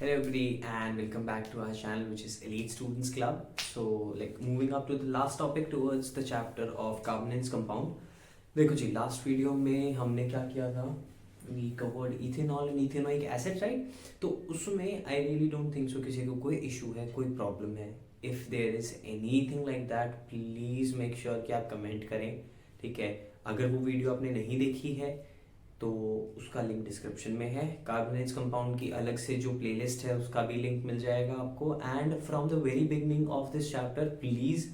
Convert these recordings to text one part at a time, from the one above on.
Hello everybody and welcome back to our channel which is Elite Students Club. So moving up to the last topic towards the chapter of carbonate compound. देखो जी last video में हमने क्या किया था, we covered ethanol and ethanoic acid right. तो उसमें I really don't think so किसी को कोई इशू है, कोई प्रॉब्लम है. If there is anything like that please make sure कि आप कमेंट करें, ठीक है. अगर वो वीडियो आपने नहीं देखी है तो उसका लिंक डिस्क्रिप्शन में है. कार्बोनेट्स कंपाउंड की अलग से जो प्लेलिस्ट है उसका भी लिंक मिल जाएगा आपको. And from the very beginning of this chapter please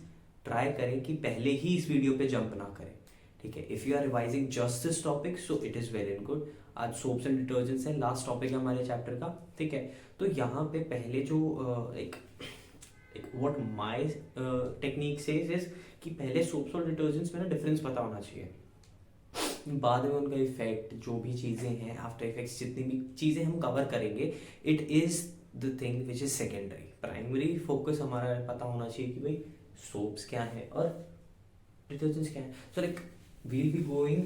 try करें कि पहले ही इस वीडियो पे जंप ना करें, ठीक है. If you are revising just this topic so it is very good. आज सोप्स एंड डिटर्जेंट्स है, लास्ट टॉपिक है हमारे चैप्टर का, ठीक है. तो यहाँ पे पहले जो एक what my technique says is कि पहले सोप्स और डिटर्जेंट्स में ना डिफरेंस पता होना चाहिए. बाद में उनका इफेक्ट, जो भी चीज़ें हैं, आफ्टर इफेक्ट्स, जितनी भी चीज़ें हम कवर करेंगे, it is the thing which is secondary. Primary focus हमारा पता होना चाहिए कि भाई सोप्स क्या है और डिटर्जेंट्स क्या है. So we'll be going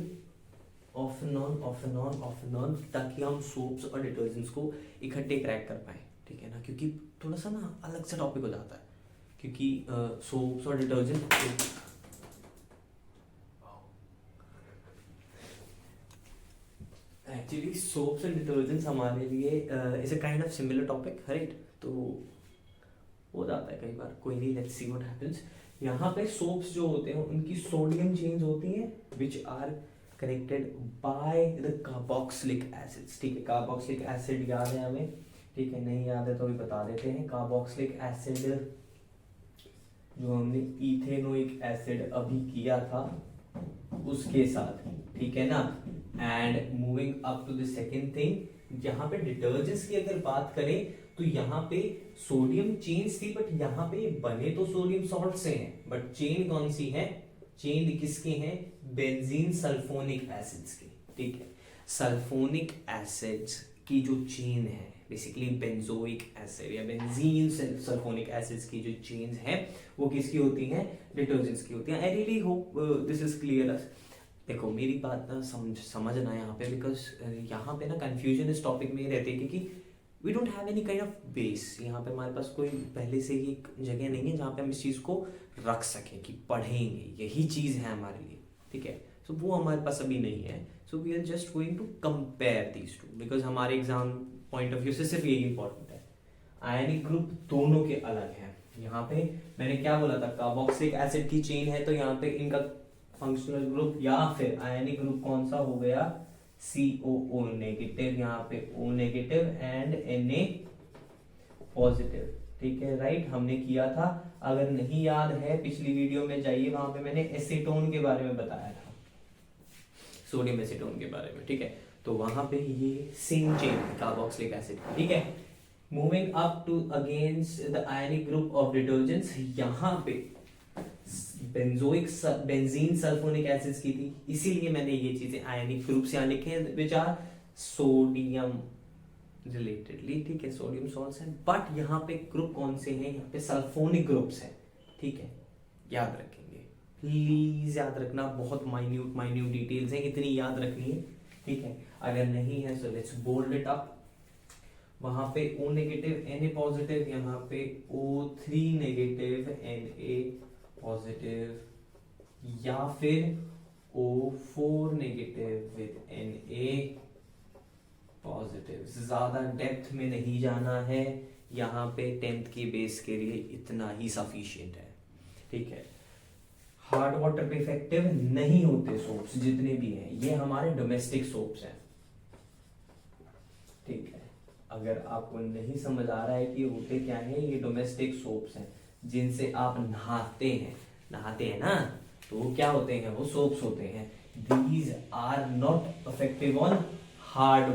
off and on ताकि हम सोप्स और डिटर्जेंट्स को इकट्ठे क्रैक कर पाएँ, ठीक है ना. क्योंकि थोड़ा सा ना अलग सा टॉपिक हो जाता है, क्योंकि सोप्स और detergent actually soaps and detergents हमारे लिए is a kind of similar topic, right. तो हो जाता है कई बार, कोई नहीं, लेट्स सी व्हाट हैपेंस. यहाँ पे सोप्स जो होते हैं उनकी सोडियम चेन्स होती हैं which are connected by the carboxylic acids, ठीक है. कार्बोक्सिलिक एसिड याद है हमें, ठीक है. नहीं याद है तो अभी बता देते हैं. कार्बोक्सिलिक एसिड जो हमने इथेनोइक एसिड अभी किया था उसके साथ, ठीक है ना. And moving up to the second thing, यहाँ पे डिटर्जेंट्स की अगर बात करें तो यहाँ पे सोडियम चेन्स थी, बट यहाँ पे बने तो सोडियम सॉल्ट से हैं, बट चेन कौन सी है, चेन किसके हैं, बेंजीन सल्फोनिक एसिड्स की, ठीक है. सल्फोनिक एसिड्स की जो चेन है बेसिकली बेंजोइक एसिड या बेंजीन सल्फोनिक एसिड्स की जो चेन्स हैं वो किसकी होती हैं, डिटर्जेंट्स की होती हैं. I really hope this is clear. देखो मेरी बात ना समझना यहाँ पे, बिकॉज यहाँ पे ना कंफ्यूजन इस टॉपिक में ही रहती है क्योंकि we don't have any kind of base. यहाँ पे हमारे पास कोई पहले से ही एक जगह नहीं है जहाँ पे हम इस चीज़ को रख सकें कि पढ़ेंगे यही चीज़ है हमारे लिए, ठीक है. सो वो हमारे पास अभी नहीं है. So we are just going to compare these two, because हमारे एग्जाम पॉइंट ऑफ व्यू से सिर्फ यही इंपॉर्टेंट है. आयनिक ग्रुप दोनों के अलग हैं. यहाँ पे मैंने क्या बोला था, कार्बोक्सिलिक एसिड की चेन है तो यहाँ पे इनका फंक्शनल ग्रुप या फिर आयनिक ग्रुप कौन सा हो गया, COO नेगेटिव, यहाँ पे O negative and Na positive, ठीक है. राइट, हमने किया था. अगर नहीं याद है पिछली वीडियो में जाइए, वहां पे मैंने एसीटोन के बारे में बताया था, सोडियम एसीटोन के बारे में, ठीक है. तो वहां पे ये सेम चेन कार्बोक्सिलिक एसिड, ठीक है. Moving up to against the ionic group of detergents, यहाँ पे बेंजीन सल्फोनिक एसिड्स की थी, इसीलिए मैंने ये चीजें आयनिक ग्रुप्स यहाँ लिखे हैं विच आर सोडियम रिलेटेडली, ठीक है, सोडियम सॉल्ट्स हैं. बट यहाँ पे ग्रुप कौन से हैं, यहाँ पे सल्फोनिक ग्रुप्स हैं, ठीक है. याद रखेंगे, प्लीज याद रखना, बहुत माइन्यूट डिटेल्स हैं, इतनी याद रखनी है, ठीक है. अगर नहीं है so let's bold it up. वहां पे O नेगेटिव Na पॉजिटिव, यहाँ पे O3 नेगेटिव Na पॉजिटिव, या फिर O4 negative with Na positive. ज्यादा डेप्थ में नहीं जाना है, यहाँ पे 10th की बेस के लिए इतना ही सफिशिएंट है, ठीक है. हार्ड वाटर पे इफेक्टिव नहीं होते सोप्स जितने भी हैं, ये हमारे डोमेस्टिक सोप्स हैं, ठीक है. अगर आपको नहीं समझ आ रहा है कि होते क्या है, ये डोमेस्टिक सोप्स हैं जिनसे आप नहाते हैं ना, तो वो क्या होते हैं, वो सोप्स होते हैं. These are not effective on hard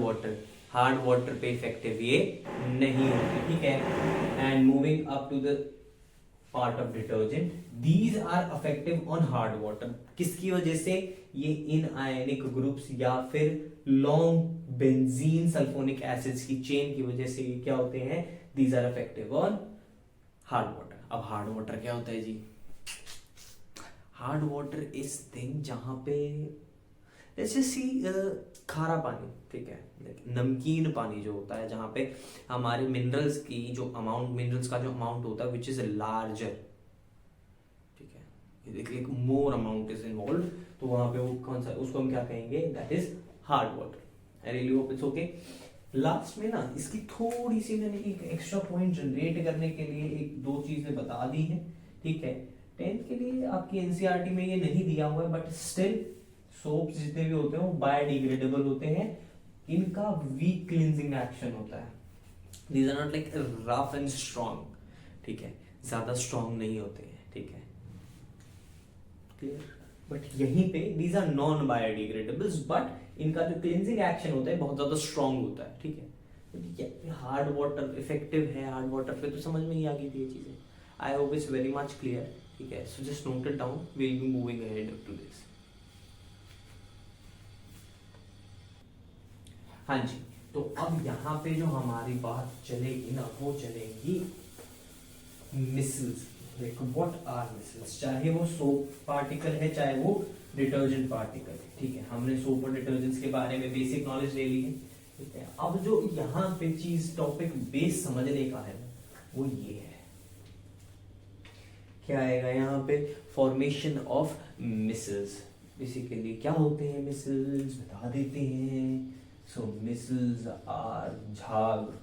water पे इफेक्टिव ये नहीं होते, ठीक है. And moving up to the part of detergent, these are effective on hard water. किसकी वजह से, ये इन आयनिक ग्रुप्स या फिर लॉन्ग बेंजीन सल्फोनिक एसिड्स की चेन की वजह से ये क्या होते हैं, these are effective on hard water. अब हार्ड वाटर क्या होता है जी, हार्ड वाटर इज थिंग जहां पे जैसे सी खारा पानी, ठीक है, नमकीन पानी जो होता है, जहाँ पे हमारे मिनरल्स की जो अमाउंट, मिनरल्स का जो अमाउंट होता है विच इज लार्जर, ठीक है, एक मोर अमाउंट इज इन्वॉल्व, तो वहां पे वो कौन सा, उसको हम क्या कहेंगे, that is hard water. I really hope it's okay. Last में ना इसकी थोड़ी सी मैंने एक एक्स्ट्रा पॉइंट जनरेट करने के लिए एक दो चीजें बता दी हैं, ठीक है। 10th के लिए आपकी एनसीईआरटी में ये नहीं दिया हुआ है, बट स्टिल सोप्स जितने भी होते हैं वो बायोडिग्रेडेबल होते हैं, इनका वीक क्लींजिंग एक्शन होता है, these are not like rough and strong, ठीक है, ज्यादा स्ट्रॉन्ग नहीं होते हैं, ठीक है, क्लियर। बट यहीं पे दीज आर नॉन बायोडिग्रेडेबल्स, बट इनका जो क्लींजिंग एक्शन होता है बहुत ज्यादा स्ट्रॉन्ग होता है, ठीक है। हार्ड वाटर इफेक्टिव है, हार्ड वाटर पे तो समझ में ही आ गई थी ये चीजें। I hope it's very much clear, ठीक है। So just note it down, will be moving ahead to this. हाँ जी, तो अब यहाँ पे जो हमारी बात चलेगी ना, वो चलेगी मिसल्स। देखो व्हाट आर मिसल्स, चाहे वो सोप पार्टिकल है, चाहे वो डिटर्जेंट पार्टिकल है, ठीक है। हमने सोप और डिटर्जेंट्स के बारे में बेसिक नॉलेज ले ली है, ठीक है। अब जो यहाँ पे चीज टॉपिक बेस समझने का है वो ये है, क्या आएगा यहाँ पे, फॉर्मेशन ऑफ मिसल्स। बेसिकली क्या होते हैं मिसल्स, बता देते हैं। सो मिसल्स आर झाग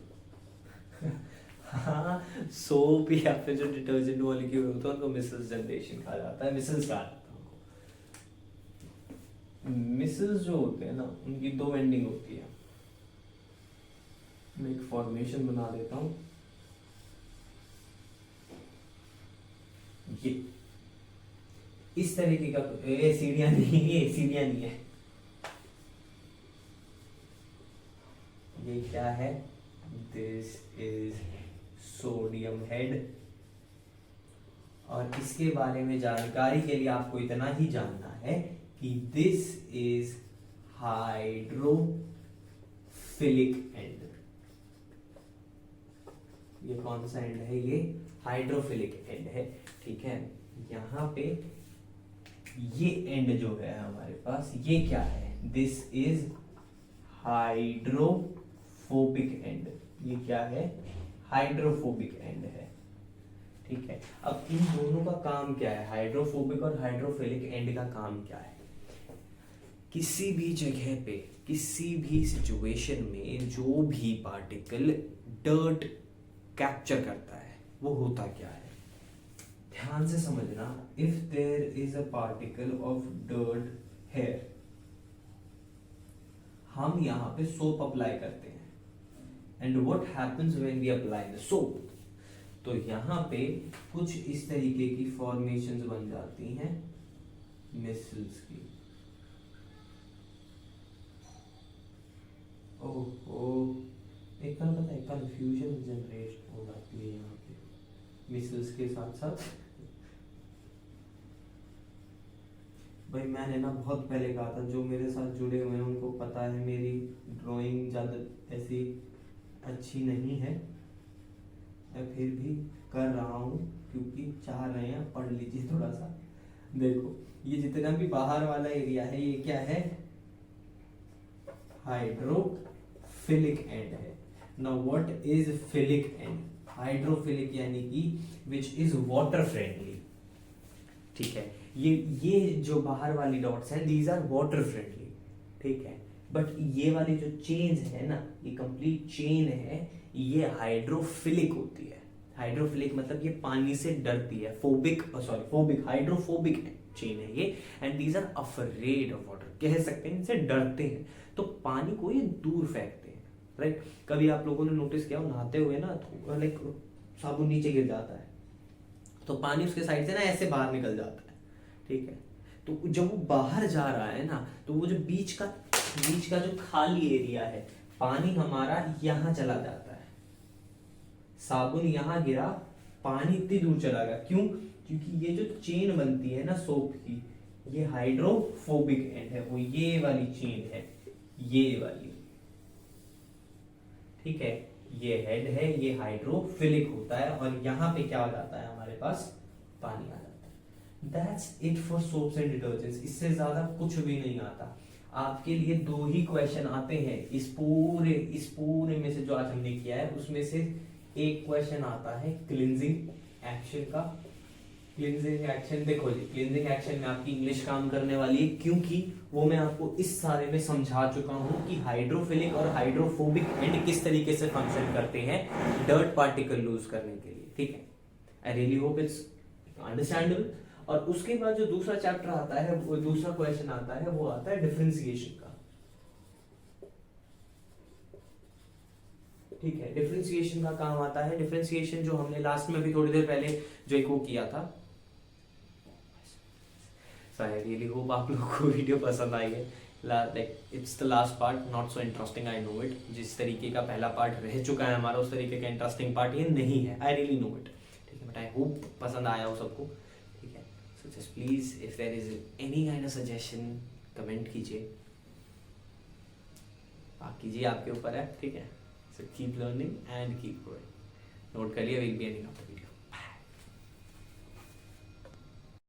हाँ, सोप या फिर जो डिटर्जेंट मॉलिक्यूल होता है उनको मिसल्स जनरेशन कहा जाता है, मिसल्स कहा जाता है उनको। मिसल्स जो होते हैं ना, उनकी दो एंडिंग होती है। मैं एक फॉर्मेशन बना देता हूं, ये इस तरीके का, सीढ़ियां नहीं है, ये सीढ़ियां नहीं है, ये क्या है, दिस इज सोडियम हेड। और इसके बारे में जानकारी के लिए आपको इतना ही जानना है कि दिस इज हाइड्रोफिलिक एंड। ये कौन सा एंड है, ये हाइड्रोफिलिक एंड है, ठीक है। यहां पे ये एंड जो है हमारे पास, ये क्या है, दिस इज हाइड्रोफोबिक एंड। ये क्या है, हाइड्रोफोबिक एंड है, ठीक है। अब इन दोनों का काम क्या है, हाइड्रोफोबिक और हाइड्रोफिलिक एंड का काम क्या है, किसी भी जगह पे, किसी भी सिचुएशन में जो भी पार्टिकल डर्ट कैप्चर करता है वो होता क्या है, ध्यान से समझना। If there is a particle of dirt here, हम यहां पे सोप अप्लाई करते हैं, and what happens when we apply the soap, तो यहां पे कुछ इस तरीके की फॉर्मेशंस बन जाती हैं मिसल्स की। ओह, एक पता है कंफ्यूजन जनरेट हो जाती है यहाँ पे मिसल्स के साथ साथ। भाई मैंने ना बहुत पहले कहा था, जो मेरे साथ जुड़े हुए हैं उनको पता है मेरी ड्राइंग ज़्यादा ऐसी अच्छी नहीं है, मैं फिर भी कर रहा हूँ क्योंकि चाह रहे हैं, पढ़ लीजिए थोड़ा सा। देखो ये जितना भी बाहर वाला एरिया है, ये क्या है, हाइड्रोफिलिक एंड है। Now what is philic and, hydrophilic यानी कि विच इज वाटर फ्रेंडली, ठीक है। ये जो बाहर वाली डॉट्स हैं, दीज आर वाटर फ्रेंडली, ठीक है। बट ये वाली जो चेन है ना, ये कंप्लीट चेन है, ये हाइड्रोफिलिक होती है। हाइड्रोफिलिक मतलब ये पानी से डरती है, फोबिक हाइड्रोफोबिक चेन है ये, and these are afraid of water, कह सकते हैं इनसे डरते हैं, तो पानी को ये दूर फेंकते हैं, राइट। कभी आप लोगों ने नोटिस किया हो, नहाते हुए ना लाइक साबुन नीचे गिर जाता है तो पानी उसके साइड से ना ऐसे बाहर निकल जाता है, ठीक है। तो जब वो बाहर जा रहा है ना, तो वो जो बीच का जो खाली एरिया है, पानी हमारा यहाँ चला जाता है, साबुन यहाँ गिरा, पानी इतनी दूर चला गया, क्यों, क्योंकि ये जो चेन बनती है ना सोप की, ये हाइड्रोफोबिक एंड है, वो ये वाली चेन है, ये वाली, ठीक है। ये हेड है, ये हाइड्रोफिलिक होता है, और यहाँ पे क्या हो जाता है, हमारे पास पानी आ जाता है। That's it for soaps and detergents, इससे ज्यादा कुछ भी नहीं आता। आपके लिए 2 ही क्वेश्चन आते हैं इस पूरे में से जो आज हमने किया है, उसमें से एक क्वेश्चन आता है क्लींजिंग एक्शन का। क्लींजिंग एक्शन देखो जी, क्लींजिंग एक्शन में आपकी इंग्लिश काम करने वाली है, क्योंकि वो मैं आपको इस सारे में समझा चुका हूं कि हाइड्रोफिलिक और हाइड्रोफोबिक एंड किस तरीके से फंक्शन करते हैं डर्ट पार्टिकल लूज करने के लिए। ठीक है, I really hope it's understandable. और उसके बाद जो दूसरा चैप्टर आता है, वो दूसरा क्वेश्चन आता है, वो आता है डिफरेंशिएशन का। ठीक है, डिफरेंशिएशन का काम आता है। डिफरेंशिएशन जो हमने लास्ट में भी थोड़ी देर पहले जो एक वो किया था। So I really hope आप लोगों को वीडियो पसंद आई है। Like it's the last part, not so interesting, I know it. जिस तरीके का पहला पार्ट रह चुका है हमारा, उस तरीके का इंटरेस्टिंग पार्ट ये नहीं है, आई रियली नो इट। ठीक है, बट आई होप पसंद आया हो सबको। ठीक है, so just please if there is any kind of suggestion comment कीजिए, बाकी जी आपके ऊपर है। ठीक है, so keep learning and keep growing. Note करिए, will be ending of the